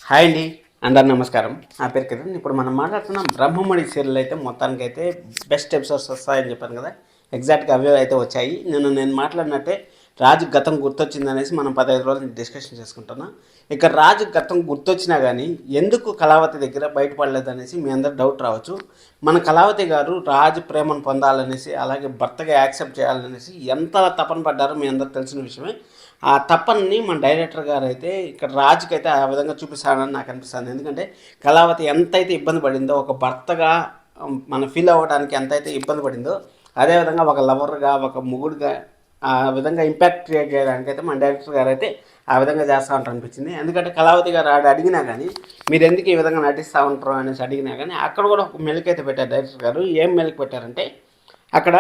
Hi అండి, అందరు నమస్కారం. నా పేరు కిరణ్. ఇప్పుడు మనం మాట్లాడుతున్నాం బ్రహ్మముడి సీరియల్. అయితే మొత్తానికైతే బెస్ట్ ఎపిసోడ్స్ వస్తాయని చెప్పాను కదా, ఎగ్జాక్ట్గా అవే అయితే వచ్చాయి. నేను మాట్లాడినట్టే రాజు గతం గుర్తొచ్చింది అనేసి మనం 15 రోజులు డిస్కషన్ చేసుకుంటున్నాం. ఇక రాజు గతం గుర్తొచ్చినా కానీ ఎందుకు కళావతి దగ్గర బయటపడలేదు అనేసి మీ అందరు డౌట్ రావచ్చు. మన కళావతి గారు రాజు ప్రేమను పొందాలనేసి, అలాగే భర్తగా యాక్సెప్ట్ చేయాలనేసి ఎంత తపన పడ్డారో మీ అందరికి తెలిసిన విషయమే. ఆ తపనని మన డైరెక్టర్ గారు అయితే ఇక్కడ రాజుకి అయితే ఆ విధంగా చూపిస్తాడని నాకు అనిపిస్తుంది. ఎందుకంటే కళావతి ఎంతైతే ఇబ్బంది పడిందో ఒక భర్తగా, మన ఫీల్ అవ్వడానికి ఎంతైతే ఇబ్బంది పడిందో, అదేవిధంగా ఒక లవర్గా, ఒక మొగుడుగా ఆ విధంగా ఇంపాక్ట్ క్రియేట్ చేయడానికి అయితే మన డైరెక్టర్ గారు అయితే ఆ విధంగా చేస్తూ ఉంటారు అనిపించింది. ఎందుకంటే కళావతి గారు అడిగినా కానీ మీరు ఎందుకు ఈ విధంగా నటిస్తూ ఉంటారు అనేసి అడిగినా కానీ అక్కడ కూడా ఒక మెలిక అయితే పెట్టారు డైరెక్టర్ గారు. ఏం మెలిక పెట్టారంటే, అక్కడ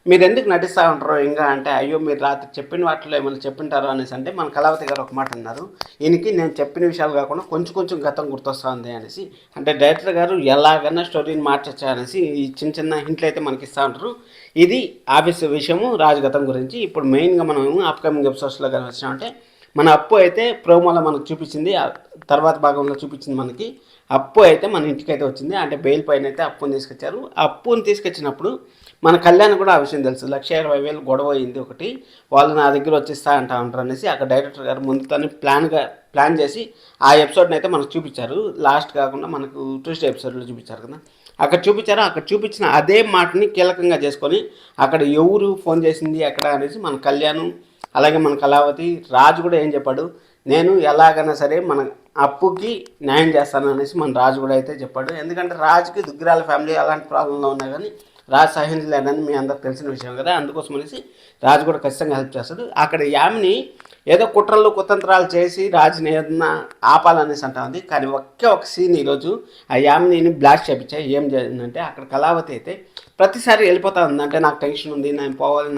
మీరు ఎందుకు నటిస్తూ ఉంటారు ఇంకా అంటే, అయ్యో మీరు రాత్రి చెప్పిన వాటిలో ఏమైనా చెప్పింటారు అనేసి అంటే మన కళావతి గారు ఒక మాట అన్నారు. ఈయనకి నేను చెప్పిన విషయాలు కాకుండా కొంచెం కొంచెం గతం గుర్తొస్తుంది అనేసి. అంటే డైరెక్టర్ గారు ఎలాగైనా స్టోరీని మార్చొచ్చా అనేసి ఈ చిన్న చిన్న హింట్లు అయితే మనకి ఇస్తూ ఉంటారు. ఇది ఆఫీస్ విషయము రాజగతం గురించి. ఇప్పుడు మెయిన్గా మనం అప్కమింగ్ ఎపిసోడ్స్లో కానీ వచ్చినామంటే, మన అప్పు అయితే ప్రోమోలో మనకు చూపించింది, తర్వాత భాగంలో చూపించింది మనకి. అప్పు అయితే మన ఇంటికి అయితే వచ్చింది. అంటే బెయిల్ పైన అయితే అప్పుని తీసుకొచ్చారు. అప్పుని తీసుకొచ్చినప్పుడు మన కళ్యాణ్ కూడా ఆ విషయం తెలుసు. 1,20,000 గొడవ అయింది ఒకటి, వాళ్ళు నా దగ్గర వచ్చేస్తా అంటా ఉంటారు అనేసి అక్కడ డైరెక్టర్ గారు ముందుతోనే ప్లాన్ చేసి ఆ ఎపిసోడ్ని అయితే మనకు చూపించారు. లాస్ట్ కాకుండా మనకు ట్యూస్డే ఎపిసోడ్లో చూపించారు కదా, అక్కడ చూపించిన అదే మాటని కీలకంగా చేసుకొని అక్కడ ఎవరు ఫోన్ చేసింది ఎక్కడ అనేసి మన కళ్యాణ్, అలాగే మన కళావతి, రాజు కూడా ఏం చెప్పాడు, నేను ఎలాగైనా సరే మన అప్పుకి న్యాయం చేస్తాను అనేసి మన రాజు కూడా అయితే చెప్పాడు. ఎందుకంటే రాజుకి దుగ్గిరాల ఫ్యామిలీ అలాంటి ప్రాబ్లంలో ఉన్నా కానీ రాజు సహించలేడని మీ అందరికి తెలిసిన విషయం కదా. అందుకోసం అనేసి రాజు కూడా ఖచ్చితంగా హెల్ప్ చేస్తాడు. అక్కడ యామిని ఏదో కుట్రలు కుతంత్రాలు చేసి రాజుని ఏదన్నా ఆపాలనేసి అంటా ఉంది. కానీ ఒక సీన్ ఈరోజు ఆ యామినిని బ్లాస్ట్ చేయించాయి. ఏం జరిగిందంటే, అక్కడ కళావతి అయితే ప్రతిసారి వెళ్ళిపోతా ఉంది. అంటే నాకు టెన్షన్ ఉంది, నేను పోవాలి, నాకు